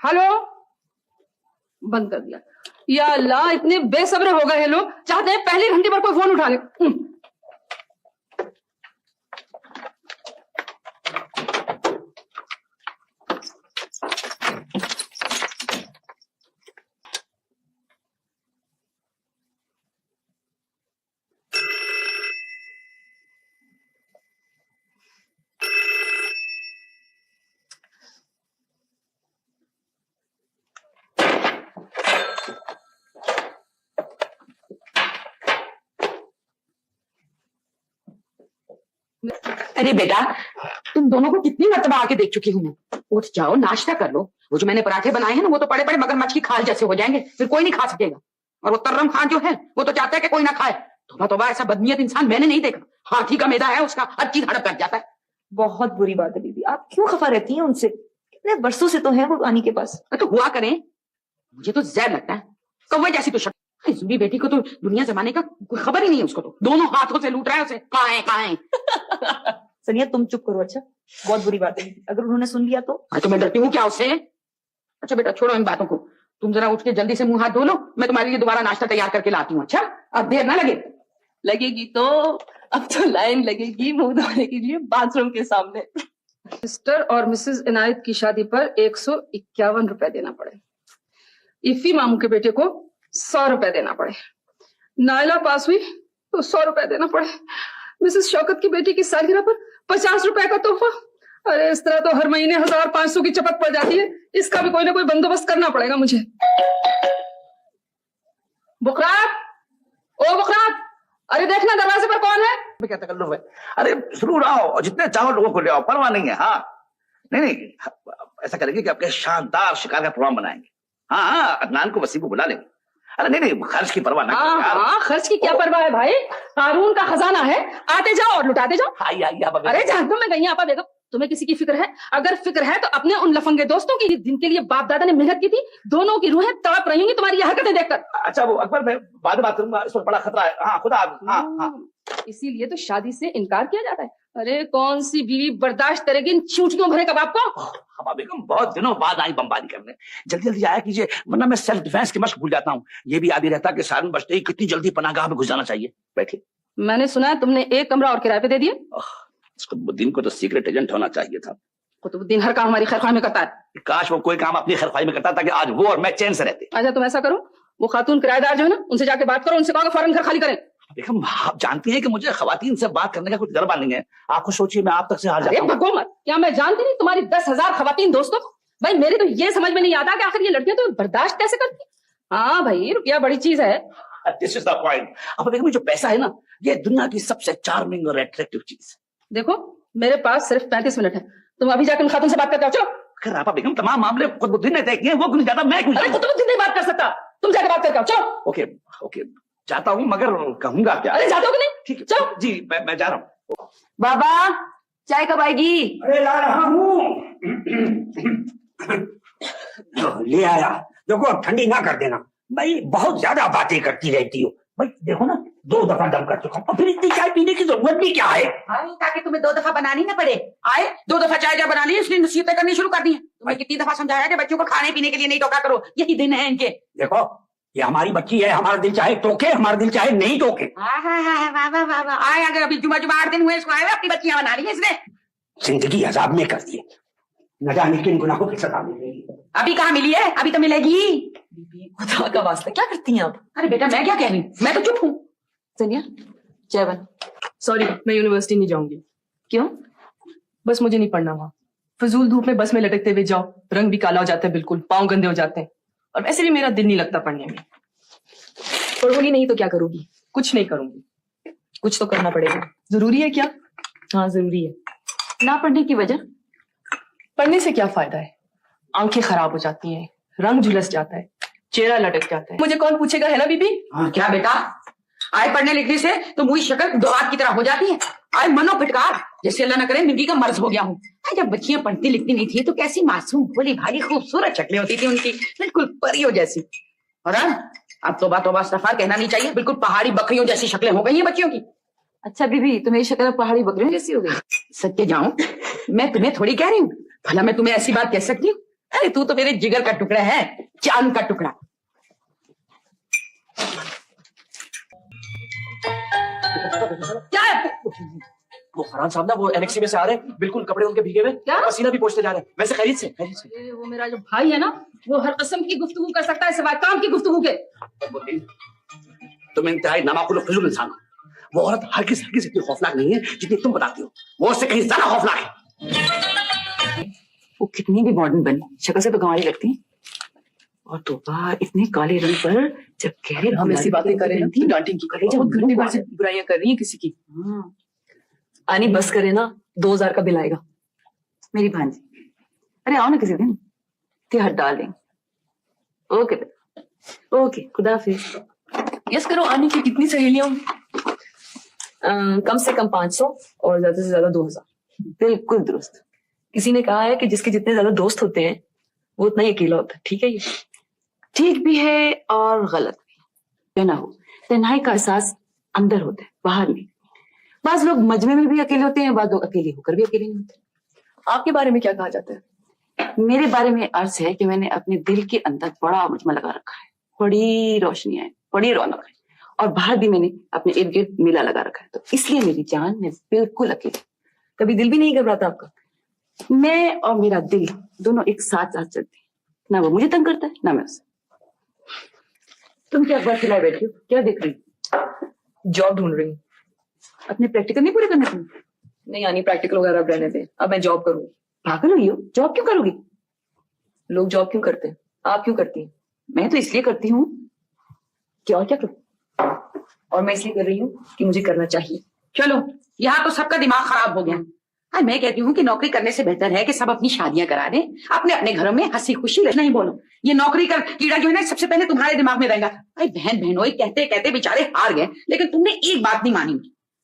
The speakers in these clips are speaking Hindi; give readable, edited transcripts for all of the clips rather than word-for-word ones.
हेलो। बंद कर दिया। या अल्लाह, इतने बेसब्र हो गए हैं लोग, चाहते हैं पहली घंटी पर कोई फोन उठा ले। अरे बेटा, तुम दोनों को कितनी मर्तबा आके देख चुकी हूँ मैं। उठ जाओ, नाश्ता कर लो। वो जो मैंने पराठे बनाए हैं ना, वो तो पड़े पड़े मगरमच्छ की खाल जैसे हो जाएंगे, फिर कोई नहीं खा सकेगा। और वो तर्रम खान जो है, वो तो चाहता है कि कोई ना खाए। तोबा तोबा, ऐसा बदनीयत इंसान मैंने नहीं देखा। हाथी का मैदा है उसका, हर चीज हड़प कर जाता है। बहुत बुरी बात है बीबी, आप क्यों खफा रहती हैं उनसे? कितने बरसों से तो है वो आनी के पास। तो हुआ करें, मुझे तो जहर लगता है। कौवे जैसी तो शक्ल। जुबी बेटी को तो दुनिया जमाने का कोई खबर ही नहीं है। उसको तो दोनों हाथों से लूट रहा है उसे। कहाँ है? सनिया तुम चुप करो। अच्छा, बहुत बुरी बात है, अगर उन्होंने सुन लिया तो। तो मैं डरती हूँ क्या उससे? अच्छा बेटा, छोड़ो इन बातों को। तुम जरा उठ के जल्दी से मुंह हाथ धो लो, मैं तुम्हारे लिए दोबारा नाश्ता तैयार करके लाती हूँ। अच्छा, अब देर ना लगे। लगेगी तो अब तो लाइन लगेगी मुंह धोने के लिए बाथरूम के सामने। मिस्टर और मिसेस इनायत की शादी पर 151 रुपए देना पड़े। इफी मामू के बेटे को 100 रुपए देना पड़े। नायला पास हुई तो 100 रुपए देना पड़े। मिसेस शौकत की बेटी की सालगिरह पर 50 रुपए का तोहफा। अरे इस तरह तो हर महीने 1500 की चपत पड़ जाती है। इसका भी कोई ना कोई बंदोबस्त करना पड़ेगा मुझे। बुकरात, ओ बुकरात, अरे देखना दरवाजे पर कौन है। क्या तकल्लुफ है? अरे जरूर आओ, और जितने चाहो लोगों को ले आओ, परवाह नहीं है। हाँ, नहीं, ऐसा करेंगे कि आपके शानदार शिकार का प्रोग्राम बनाएंगे। हाँ, अदनान को, वसीम को बुला लेंगे। अरे नहीं, खर्च की परवाह ना करो यार। हाँ, खर्च की क्या परवाह है भाई, कानून का खजाना है, आते जाओ और लुटाते जाओ। अरे जानता हूँ मैं गई आपा बेगम, तुम्हें किसी की फिक्र है? अगर फिक्र है तो अपने उन लफंगे दोस्तों की जिनके लिए बाप दादा ने मेहनत की थी। दोनों की रूहें तड़प रही होंगी तुम्हारी ये हरकतें देखकर। अच्छा वो अकबर, मैं बाद में बात करूंगा, इस पर बड़ा खतरा है। हाँ खुदा। हाँ, इसीलिए तो शादी से इनकार किया जाता है। अरे कौन सी बीवी बर्दाश्त करेगी इन चूटियों भरे कबाब को। हवा बेगम बहुत दिनों बाद आई बमबारी करने, जल्दी जल्दी आया कीजिए, वरना मैं सेल्फ डिफेंस की मशक भूल जाता हूँ। ये भी याद ही रहता कि सारन बजते ही कितनी जल्दी पनाहगाह में घुस जाना चाहिए। बैठिए। मैंने सुना है तुमने एक कमरा और किराए पे दे दिए। कुतुबुद्दीन को तो सीक्रेट एजेंट होना चाहिए था। कुतुबुद्दीन हर काम हमारी खैरख्वाही में करता है। काश वो कोई काम अपनी खैरख्वाही में करता ताकि आज वो और मैं चैन से रहते। अच्छा तुम ऐसा करो, वो खातून किराएदार जो है ना, उनसे जाके बात करो, उनसे कहो फौरन घर खाली करें। बेगम आप जानती हैं कि मुझे खवातीन से बात करने का कोई तजर्बा नहीं है। आपको सोचिए मैं आप तक से हार जाता हूं। भगो मत, क्या मैं जानती नहीं तुम्हारी 10,000 खवातीन दोस्तों को? भाई मेरी तो ये समझ में नहीं आता कि आखिर ये लड़कियां तो बर्दाश्त कैसे करती। हाँ भाई, रुपया बड़ी चीज है। This is the point. अब बेगम जो पैसा है ना, ये दुनिया की सबसे चार्मिंग और अट्रैक्टिव चीज। देखो मेरे पास सिर्फ 35 मिनट है, तुम अभी जाकर खातून से बात करके आओ। चलो। अगर आप बेगम तमाम मामले कुतुबुद्दीन ने तय किए, वो क्यों ज्यादा, मैं क्यों? अरे कुतुबुद्दीन नहीं बात कर सकता, तुम जाकर बात करके आओ। चलो। ओके जाता हूँ, मगर कहूंगा क्या? अरे जाते हो कि नहीं? ठीक है चलो जी, मैं जा रहा हूँ। बाबा चाय कब आएगी? अरे ला रहा हूँ। ले आया। देखो अब ठंडी ना कर देना भाई, बहुत ज्यादा बातें करती रहती हो भाई। देखो ना 2 दफा दम कर चुका हूँ, और फिर इतनी चाय पीने की जरूरत भी क्या है? ताकि तुम्हें 2 दफा बनानी ना पड़े। आए 2 दफा चाय जब बना ली, इसलिए नसीहतें करनी शुरू कर दी है। तुम्हें कितनी दफा समझाया कि बच्चों को खाने पीने के लिए नहीं टोका करो, यही दिन है इनके। देखो ये हमारी बच्ची है, हमारा दिल चाहे टोके, हमारा दिल चाहे नहीं टोके। आए अगर अभी जुमा 8 दिन हुए इसको, आए अपनी बच्चियां बना रही है इसने। जिंदगी अजाब में कर दी है, न जाने किन गुनाहों की सजा मिलेगी। अभी कहाँ मिली है? अभी तो मिलेगी। खुदा का वास्ता क्या करती हैं आप? अरे बेटा मैं क्या कह रही हूँ, मैं तो चुप हूँ। सनिया चाय बन। सॉरी, मैं यूनिवर्सिटी नहीं जाऊंगी। क्यों? बस मुझे नहीं पढ़ना वहां। फजूल धूप में बस में लटकते हुए जाओ, रंग भी काला हो जाता है, बिल्कुल पाँव गंदे हो जाते हैं, और वैसे भी मेरा दिल नहीं लगता पढ़ने में। पढ़ोगी नहीं तो क्या करोगी? कुछ नहीं करूंगी। कुछ तो करना पड़ेगा। जरूरी है क्या? हाँ जरूरी है। ना पढ़ने की वजह? पढ़ने से क्या फायदा है? आंखें खराब हो जाती हैं, रंग झुलस जाता है, चेहरा लटक जाता है। मुझे कौन पूछेगा, है ना बीबी? हाँ क्या बेटा, आए पढ़ने लिखने से तो मुझे शक्ल दोहात की तरह हो जाती है। आए मनो फिटकार, जैसे अल्लाह न करे जिंदगी का मर्ज हो गया हूँ। जब बच्चियां पढ़ती लिखती नहीं थी तो कैसी मासूम भोली भाली खूबसूरत शक्लें होती थी उनकी, बिल्कुल परियों जैसी। और अब तौबा तौबा इस्तग़फ़ार कहना नहीं चाहिए, बिल्कुल पहाड़ी बकरियों जैसी शक्लें हो गई हैं बच्चियों की। अच्छा बीबी, तुम्हारी शक्ल पहाड़ी बकरियों जैसी हो गई? सच्चे जाऊं, मैं तुम्हें थोड़ी कह रही हूँ, भला मैं तुम्हें ऐसी बात कह सकती हूँ? अरे तू तो मेरे जिगर का टुकड़ा है, चांद का टुकड़ा। क्या है? वो फरहान साहब ना वो एनेक्सी में से आ रहे हैं, बिल्कुल कपड़े उनके भीगे हुए, क्या? पसीना भी पोंछते जा रहे हैं। वैसे खैरियत से, खैरियत से। ये वो मेरा जो भाई है ना, वो हर किस्म की गुफ्तगू कर सकता है सिवाय काम की गुफ्तगू के। तुम इंतहाई नामाकुल और फिजूल इंसान हो। वो औरत हरगिज़ इतनी खौफनाक नहीं है जितनी तुम बताती हो। वो उससे कहीं ज्यादा खौफनाक है। वो कितनी भी मॉडर्न बनी, शक्ल से तो गंवारी लगती है। और तो इतने काले रंग पर जब गहरे हम ऐसी बातें करें ना तो डांटेंगी। बहुत घंटे भर से बुराइयां कर रही है किसी की। आनी बस करे ना, 2000 का बिल आएगा। मेरी भांजी, अरे आओ ना किसी दिन, तिहाड़ डाल देंगे। ओके ओके, खुदा हाफिज। यस करो, आने की कितनी सहेलियां होंगी? कम से कम 500 और ज्यादा से ज्यादा 2000। बिल्कुल दुरुस्त। किसी ने कहा है कि जिसके जितने ज्यादा दोस्त होते हैं वो उतना ही अकेला होता है। ठीक है ये? ठीक भी है और गलत भी। जो ना हो, तन्हाई का एहसास अंदर होता है, बाहर नहीं। बाज लोग मजमे में भी अकेले होते हैं, बाज लोग अकेले होकर भी अकेले नहीं होते। आपके बारे में क्या कहा जाता है? मेरे बारे में अर्ज है कि मैंने अपने दिल के अंदर बड़ा मजमा लगा रखा है, बड़ी रोशनियां है, बड़ी रौनक है, और बाहर भी मैंने अपने इर्द गिर्द मेला लगा रखा है। तो इसलिए मेरी जान, मैं बिल्कुल अकेली। कभी दिल भी नहीं घबराता आपका? मैं और मेरा दिल दोनों एक साथ साथ चलते हैं। ना वो मुझे तंग करता है, ना मैं उसे। तुम क्या अखबार खिलाए बैठी हो? क्या देख रही हो? जॉब ढूंढ रही हूँ। अपने प्रैक्टिकल नहीं पूरे करने तुम? नहीं आनी, प्रैक्टिकल वगैरह अब रहने दे। अब मैं जॉब करूँ। पागल हुई हो? जॉब क्यों करोगी? लोग जॉब क्यों करते हैं? आप क्यों करती हैं? मैं तो इसलिए करती हूँ कि और क्या करूँ। और मैं इसलिए कर रही हूँ कि मुझे करना चाहिए। चलो, यहाँ तो सबका दिमाग खराब हो गया। मैं कहती हूँ कि नौकरी करने से बेहतर है कि सब अपनी शादियां करा दें, अपने अपने घरों में हंसी खुशी नहीं बोलो। ये नौकरी कर कीड़ा जो है ना, सबसे पहले तुम्हारे दिमाग में रहेगा। अरे बहन बहनोई कहते कहते बेचारे हार गए, लेकिन तुमने एक बात नहीं मानी।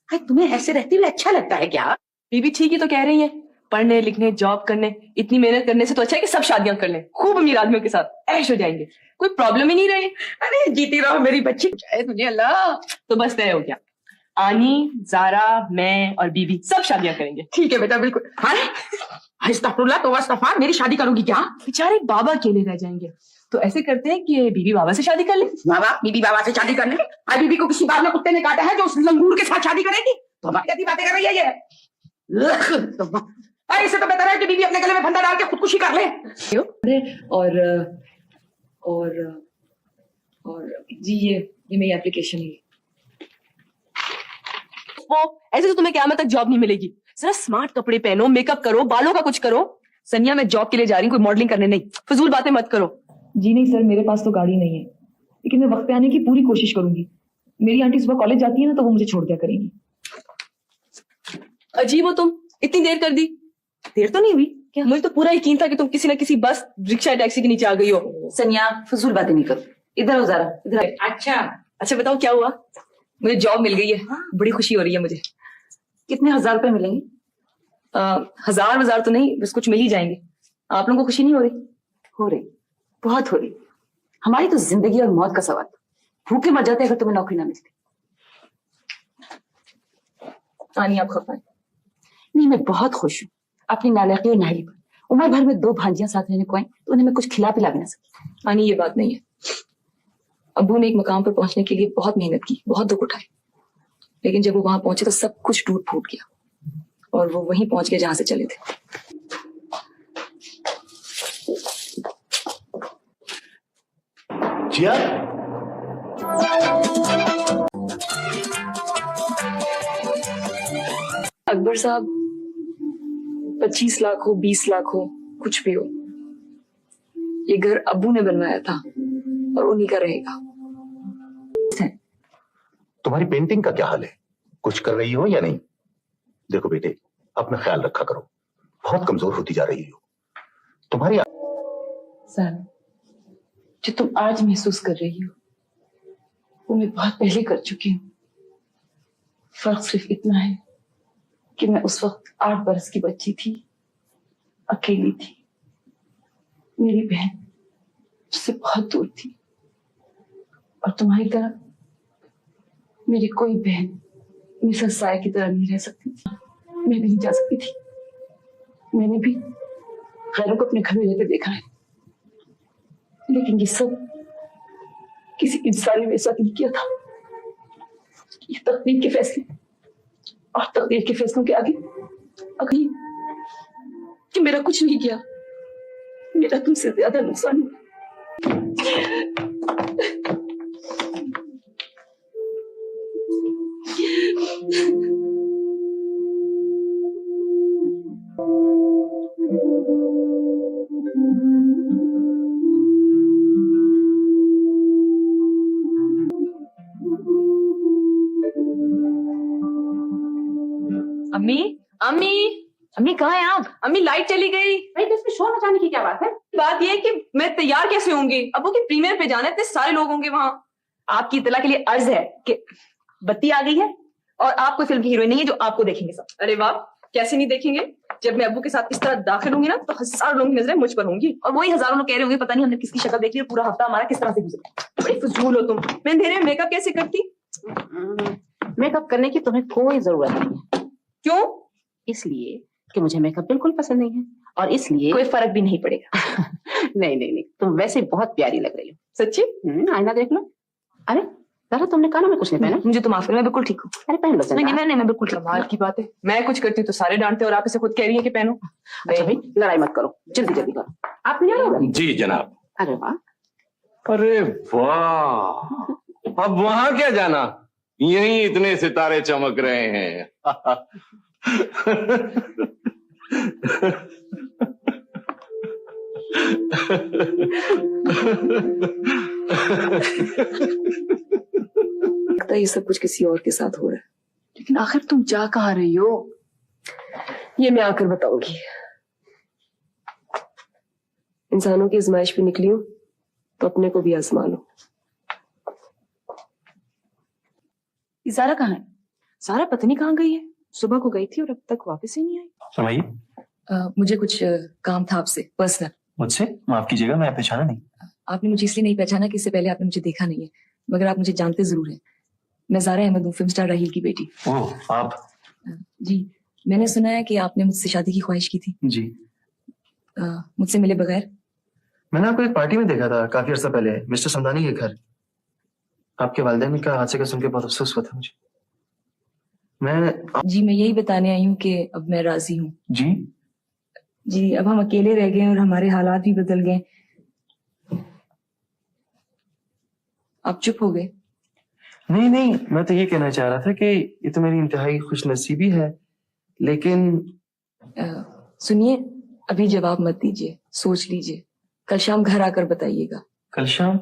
अरे तुम्हें ऐसे रहते हुए अच्छा लगता है क्या? बीबी ठीक ही तो कह रही है, पढ़ने लिखने जॉब करने इतनी मेहनत करने से तो अच्छा है कि सब शादियां कर लें, खूब अमीर आदमियों के साथ ऐश हो जाएंगे, कोई प्रॉब्लम ही नहीं रहे। अरे जीती रहो मेरी बच्ची, तुझे अल्लाह। तो बस तय हो गया, आनी, जारा, मैं और बीबी सब शादियां करेंगे। ठीक है बेटा, बिल्कुल। अस्तगफुरुल्लाह, मेरी शादी करोगी क्या? बेचारे बाबा अकेले रह जाएंगे, तो ऐसे करते हैं कि बीबी बाबा से शादी कर ले। बाबा बीबी बाबा से शादी करने? बीबी को किसी बाप ने कुत्ते ने काटा है जो उस लंगूर के साथ शादी करेगी? तो कैसी बातें कर रही है ये? इससे तो बेहतर है कि बीबी अपने गले में फंदा डाल के खुदकुशी कर ले। और और और जी ये मेरी एप्लीकेशन है। वो ऐसे तो तुम्हें क़यामत तक जॉब नहीं मिलेगी। जरा स्मार्ट कपड़े पहनो, मेकअप करो, बालों का कुछ करो। सनिया, मैं जॉब के लिए जा रही हूँ, कोई मॉडलिंग करने नहीं। फजूल बातें मत करो। जी नहीं सर, मेरे पास तो गाड़ी नहीं है, लेकिन मैं वक्त पे आने की पूरी कोशिश करूंगी। मेरी आंटी सुबह कॉलेज जाती है ना, तो वो मुझे छोड़ दिया करेंगी। अजीब हो तुम, इतनी देर कर दी। देर तो नहीं हुई क्या? मुझे तो पूरा यकीन था कि तुम किसी ना किसी बस, रिक्शा, टैक्सी के नीचे आ गई हो। सनिया, फजूल बातें नहीं करो। इधर हो जरा, इधर। अच्छा बताओ क्या हुआ? मुझे जॉब मिल गई है, बड़ी खुशी हो रही है मुझे। कितने 1000 रुपए मिलेंगे? 1000 तो नहीं, बस कुछ मिल ही जाएंगे। आप लोगों को खुशी नहीं हो रही? हो रही, बहुत हो रही। हमारी तो जिंदगी और मौत का सवाल। भूखे मर जाते अगर तुम्हें नौकरी ना मिलती। आनी, आप खफा हैं? नहीं, मैं बहुत खुश हूँ अपनी नालायकी और नाहली पर। उम्र भर में 2 भांजियां साथ रहने को आई, तो उन्हें मैं कुछ खिला पिला भी ना सकी। आनी, ये बात नहीं है। अब्बू ने एक मकाम पर पहुंचने के लिए बहुत मेहनत की, बहुत दुख उठाए, लेकिन जब वो वहां पहुंचे तो सब कुछ टूट फूट गया, और वो वहीं पहुंच गए जहां से चले थे। जिया, अकबर साहब, 25 लाख हो, 20 लाख हो, कुछ भी हो, ये घर अब्बू ने बनवाया था और उन्हीं का रहेगा। तुम्हारी पेंटिंग का क्या हाल है? कुछ कर रही हो या नहीं? देखो बेटे, अपना ख्याल रखा करो, बहुत कमजोर होती जा रही हो। तुम्हारी सर, जो तुम आज महसूस कर रही हो वो मैं बहुत पहले कर चुकी हूँ। फर्क सिर्फ इतना है कि मैं उस वक्त 8 बरस की बच्ची थी, अकेली थी। मेरी बहन उससे बहुत दूर थी, और तुम्हारी तरह मेरी कोई बहन मेरे साथ साया की तरह नहीं रह सकती थी। मैं भी नहीं जा सकती थी। मैंने भी गैरों को अपने घर में रहते देखा है, लेकिन ये सब किसी इंसान ने मेरे साथ नहीं किया था। ये तकदीर के फैसले, और तकदीर के फैसलों के आगे अभी कि मेरा कुछ नहीं किया, मेरा तुमसे ज्यादा नुकसान हुआ। अम्मी, अम्मी, अम्मी कहाँ है आप? अम्मी लाइट चली गई। भाई तो इसमें शोर मचाने की क्या बात है? बात यह है कि मैं तैयार कैसे होंगी? अबू की प्रीमियर पे जाना है, इतने सारे लोग होंगे वहां। आपकी इत्तला के लिए अर्ज है कि बत्ती आ गई है और आप कोई फिल्म की हीरोइन नहीं है जो आपको देखेंगे सब। अरे वाह, कैसे नहीं देखेंगे? जब मैं अबू के साथ इस तरह दाखिल होंगी ना तो हजारों लोगों की नजरें मुझ पर होंगी। और वही हजारों लोग कह रहे होंगे पता नहीं हमने किसकी शक्ल देखी और पूरा हफ्ता हमारा किस तरह से गुजरा। बड़ी फजूल हो तुम। मैं अंधेरे में मेकअप कैसे करती? मेकअप करने की तुम्हें कोई जरूरत नहीं है। क्यों? इसलिए कि मुझे मेकअप बिल्कुल पसंद नहीं है और इसलिए कोई फर्क भी नहीं पड़ेगा। नहीं नहीं नहीं, तुम वैसे बहुत प्यारी लग रही हो। सच्ची? आईना देख लो। अरे जरा तुमने कानों में कुछ नहीं पहना? मुझे तो माफ करो, मैं बिल्कुल ठीक हूँ। अरे पहन लो। नहीं, मैं बिल्कुल ठीक। कमाल की बात है, मैं कुछ करती हूँ तो सारे डांटते और आप इसे खुद कह रही है कि पहनो। अच्छा भाई लड़ाई मत करो, जल्दी जल्दी करो। आप नहीं आ रहे हो? जी जनाब। अरे वाह, अरे वाह, अब वहां क्या जाना, यहीं इतने सितारे चमक रहे हैं। लगता है ये सब कुछ किसी और के साथ हो रहा है। लेकिन आखिर तुम जा कहाँ रही हो? ये मैं आकर बताऊंगी। इंसानों की आजमाइश पे निकली हूं तो अपने को भी आजमा लो। सारा कहाँ है? सारा पता नहीं कहाँ गई है। सुबह को गई थी और अब तक वापस ही नहीं आई। सुनाइए। मुझे कुछ काम था आपसे, पर्सनल। मुझसे माफ कीजिएगा, मैं पहचाना नहीं। आपने मुझे इसलिए नहीं पहचाना कि इससे पहले आपने मुझे देखा नहीं है, मगर आप मुझे जानते जरूर हैं। मैं ज़ारा अहमद हूँ, फिल्म स्टार राहील की बेटी। ओह आप? जी, मैंने सुना है कि आपने मुझसे शादी की ख्वाहिश की थी। जी। मुझसे मिले बगैर? मैंने आपको एक पार्टी में देखा था काफी अर्सा पहले, मिस्टर समदानी के घर। आपके वालिदैन का हादसे का सुन के बहुत अफसोस हुआ था मुझे। जी, मैं यही बताने आई हूँ कि अब मैं राजी हूँ। जी जी, अब हम अकेले रह गए और हमारे हालात भी बदल गए। आप चुप हो गए? नहीं नहीं, मैं तो ये कहना चाह रहा था कि ये तो मेरी इंतहाई खुशनसीबी है, लेकिन सुनिए, अभी जवाब मत दीजिए, सोच लीजिए। कल शाम घर आकर बताइएगा। कल शाम?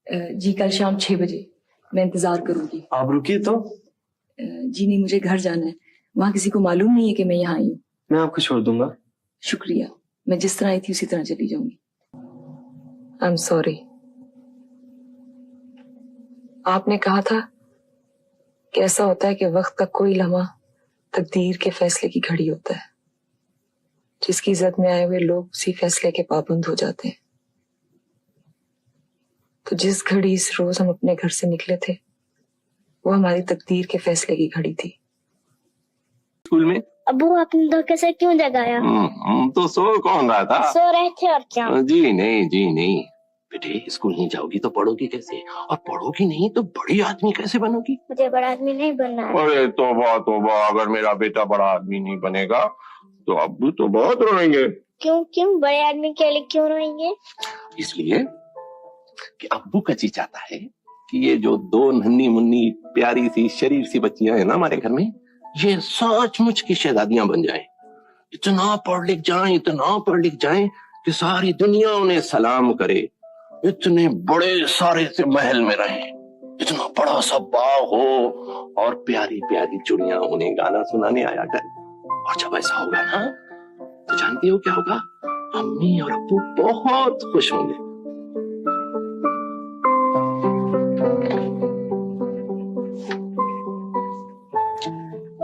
जी, कल शाम 6 बजे मैं इंतजार करूंगी। आप रुकिए तो। जी नहीं, मुझे घर जाना है। वहां किसी को मालूम नहीं है कि मैं यहाँ आई हूँ। मैं आपको छोड़ दूंगा। शुक्रिया, मैं जिस तरह आई थी उसी तरह चली जाऊंगी। I am sorry. आपने कहा था कि ऐसा होता है कि वक्त का कोई लम्हा तकदीर के फैसले की घड़ी होता है। जिसकी इज्जत में आए हुए लोग उसी फैसले के पाबंद हो जाते हैं। तो जिस घड़ी इस रोज हम अपने घर से निकले थे, वो हमारी तकदीर के फैसले की घड़ी थी। स्कूल में अबू आपने धोखे से क्यों जगाया? तो सो कौन रहा था? सो रहे थे और क्या? जी नहीं बेटे, स्कूल नहीं जाओगी तो पढ़ोगी कैसे, और पढ़ोगी नहीं तो बड़ी आदमी कैसे बनोगी? मुझे बड़ा आदमी नहीं बनना है। अरे तौबा, अगर मेरा बेटा बड़ा आदमी नहीं बनेगा तो अब्बू तो बहुत रोएंगे। क्यों बड़े आदमी के लिए क्यों रोएंगे? इसलिए कि अब्बू का जी चाहता है कि ये जो 2 नन्ही मुन्नी प्यारी सी शरीफ सी बच्चियां हैं ना हमारे घर में, ये सचमुच की शहजादियां बन जाएं। इतना पढ़ लिख जाएं कि सारी दुनिया उन्हें सलाम करे। इतने बड़े सारे से महल में रहें, इतना बड़ा सा बाग हो और प्यारी प्यारी चुड़ियां उन्हें गाना सुनाने आया करे। और जब ऐसा होगा ना तो जानती हो क्या होगा? अम्मी और अब्बू बहुत खुश होंगे।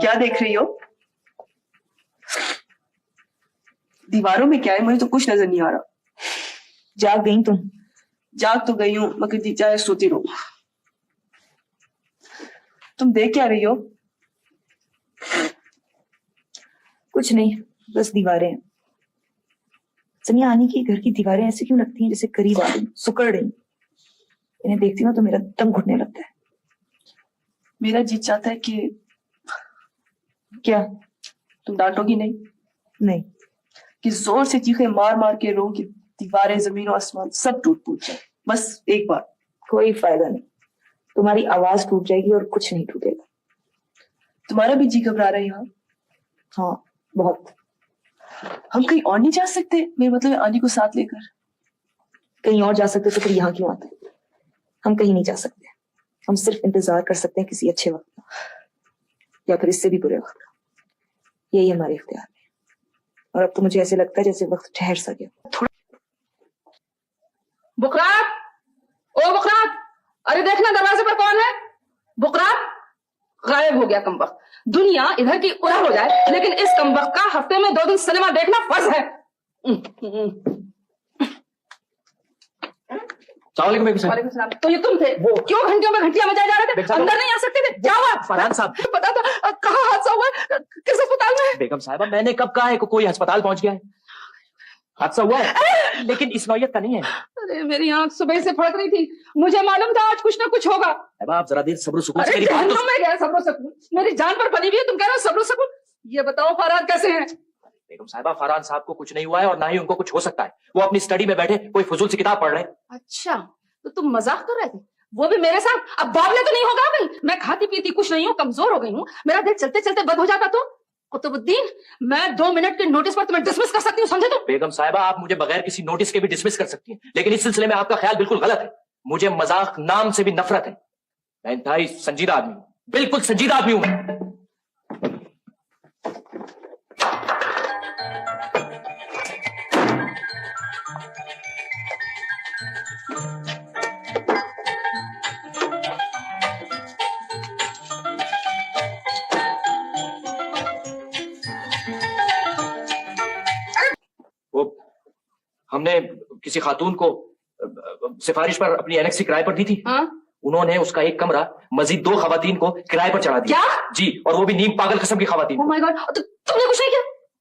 क्या देख रही हो? दीवारों में क्या है? मुझे तो कुछ नजर नहीं आ रहा। जाग गई तुम? जाग तो गई हूं, मगर जी चाहे सोती रहो। तुम देख क्या रही हो? कुछ नहीं, बस दीवारें हैं। सनिया आनी की घर की दीवारें ऐसे क्यों लगती हैं जैसे करीब आ गई, सुकड़ रही। इन्हें देखती हूँ तो मेरा दम घुटने लगता है। मेरा जी चाहता है कि क्या? तुम डांटोगी नहीं, नहीं। कि जोर से चीखे मार मार के रो कि दीवारें, जमीन और आसमान सब टूट फूट जाए, बस एक बार। कोई फायदा नहीं, तुम्हारी आवाज टूट जाएगी और कुछ नहीं टूटेगा। तुम्हारा भी जी घबरा रहा है यहाँ? हाँ, बहुत। हम कहीं और नहीं जा सकते? मेरा मतलब है आनी को साथ लेकर। कहीं और जा सकते तो फिर यहाँ क्यों आते? हम कहीं नहीं जा सकते, हम सिर्फ इंतजार कर सकते हैं किसी अच्छे वक्त का, या फिर इससे भी बुरे वक्त का। यही हमारे इख्तियार में। और अब तो मुझे ऐसे लगता है जैसे वक्त ठहर सा गया। बुकरात, ओ बुकरात, अरे देखना दरवाजे पर कौन है। बुकरात गायब हो गया कमबख्त। दुनिया इधर की उधर हो जाए, लेकिन इस कमबख्त का हफ्ते में 2 दिन सिनेमा देखना फर्ज है। सलाम बेगम साहब। वालेकुम सलाम। तो ये तुम थे? वो क्यों घंटियों में घंटियां बजाए जा रहे थे? बेगम साहब, अंदर नहीं आ सकते थे? क्या हुआ? फरहान साहब। पता था कहाँ हादसा हुआ है? किस अस्पताल में है? बेगम साहबा, मैंने कब कहा है कि कोई अस्पताल पहुंच गया है? हादसा हुआ है, लेकिन इस नौयत का नहीं है। अरे मेरी आंख सुबह से फड़क रही थी, मुझे मालूम था आज कुछ ना कुछ होगा। अब आप जरा देर सब्र सुकून से अरे मेरी बात जहन्नुम तो। में गया सब्र सुकून, मेरी जान पर बनी हुई है, तुम कह रहे हो सब्र सुकून। ये बताओ फरहान कैसे हैं? बेगम साहबा, फरहान साहब को कुछ नहीं हुआ है और ना ही उनको कुछ हो सकता है। वो अपनी स्टडी में बैठे कोई फजूल सी किताब पढ़ रहे हैं। अच्छा, तो तुम मजाक कर रहे थे, वो भी मेरे साथ? अब बावले तो नहीं होगा कहीं? मैं खाती पीती कुछ नहीं हूँ, कमजोर हो गई हूँ, मेरा दिल चलते चलते बंद हो जाता तो? कुतुबुद्दीन, मैं 2 मिनट के नोटिस पर तुम्हें डिसमिस कर सकती हूँ, समझे तुम? बेगम साहिबा, आप मुझे बगैर किसी नोटिस के भी डिसमिस कर सकती हैं, लेकिन इस सिलसिले में आपका ख्याल बिल्कुल गलत है। मुझे मजाक नाम से भी नफरत है। मैं इंतहाई संजीदा आदमी हूँ, बिल्कुल संजीदा आदमी हूँ मैं। हमने किसी खातून को सिफारिश पर अपनी एनेक्सी किराए पर दी थी। हाँ? उन्होंने उसका एक कमरा मजीद 2 खवातीन को किराए पर चढ़ा दिया। क्या? जी, और वो भी नीम पागल किस्म की खवातीन। ओह माय गॉड, तो तुमने कुछ नहीं किया?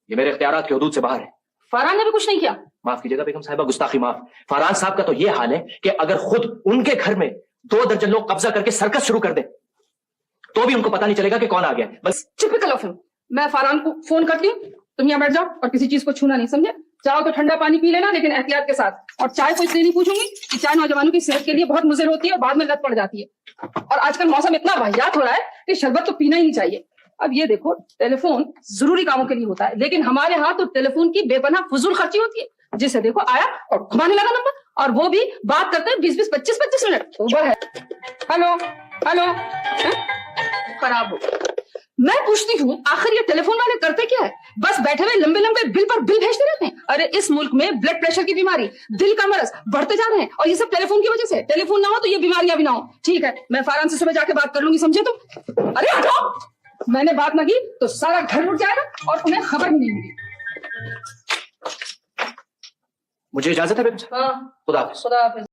ये मेरे इख्तियारात के हदूद से बाहर है। फरहान ने भी कुछ नहीं किया? माफ कीजिएगा बेगम साहिबा, गुस्ताखी माफ। फरहान साहब का तो ये हाल है कि अगर खुद उनके घर में 2 दर्जन लोग कब्जा करके सर्कस शुरू कर दे तो भी उनको पता नहीं चलेगा कि कौन आ गया। बस टिपिकल ऑफ हिम। मैं फरहान को फोन करती हूँ, तुम यहाँ बैठ जाओ और किसी चीज को छूना नहीं, समझे? चाहो तो ठंडा पानी पी लेना, लेकिन एहतियात के साथ। और चाय को इसलिए नहीं पूछूंगी कि चाय नौजवानों की सेहत के लिए बहुत मुज़िर होती है और बाद में लत पड़ जाती है। और आजकल मौसम इतना वाहियात हो रहा है कि शरबत तो पीना ही नहीं चाहिए। अब ये देखो, टेलीफोन जरूरी कामों के लिए होता है, लेकिन हमारे यहाँ तो टेलीफोन की बेपनाह फजूल खर्ची होती है। जिसे देखो आया और घुमाने लगा नंबर, और वो भी बात करते हैं 20-20, 25-25 मिनट। ओवर है। हेलो हेलो, खराब हो गया। मैं पूछती हूँ, आखिर ये टेलीफोन वाले करते क्या है? बस बैठे हुए लंबे लंबे बिल पर बिल भेजते रहते हैं। अरे इस मुल्क में ब्लड प्रेशर की बीमारी, दिल का मर्ज बढ़ते जा रहे हैं, और ये सब टेलीफोन की वजह से। टेलीफोन ना हो तो ये बीमारियां भी ना हो। ठीक है, मैं फरहान से सुबह जाके बात कर लूंगी, समझे तुम? अरे हटो, मैंने बात ना की तो सारा घर लुट जाएगा और उन्हें खबर भी नहीं मिली। मुझे इजाजत है बेगम साहब। हाँ, खुदा हाफिज। खुदा हाफिज।